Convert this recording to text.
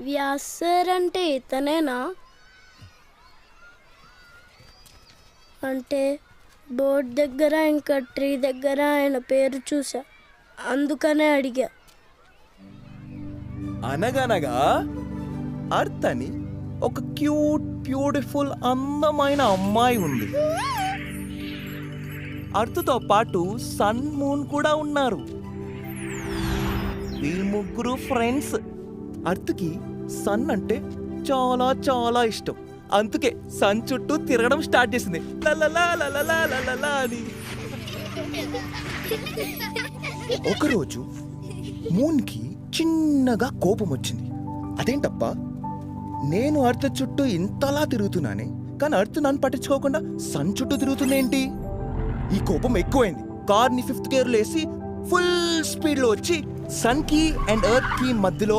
Vyas sir అంటే ఇతనేనా? అంటే board దగ్గర ఇంకా ట్రీ దగ్గర ఆయన పేరు చూసా, అందుకనే అడిగా. అనగనగా అర్త్ అని ఒక క్యూట్ బ్యూటిఫుల్ అందమైన అమ్మాయి ఉంది. అర్త్తో పాటు సన్ మూన్ కూడా ఉన్నారు. వీళ్ళు ముగ్గురు ఫ్రెండ్స్. అర్త్కి సన్ అంటే చాలా చాలా ఇష్టం. అందుకే సన్ చుట్టూ తిరగడం స్టార్ట్ చేసింది, లలలా లలలా లలలా అని. ఒకరోజు మూన్కి చిన్నగా కోపం వచ్చింది. అదేంటప్పా, నేను అర్త్ చుట్టూ ఇంతలా తిరుగుతున్నానే, కానీ అర్త్ నన్ను పట్టించుకోకుండా సన్ చుట్టూ తిరుగుతుందేంటి? ఈ కోపం ఎక్కువైంది. కార్ని 5th గేర్లో వేసి ఫుల్ స్పీడ్లో వచ్చి సన్ కి అండ్ ఎర్త్ కి మధ్యలో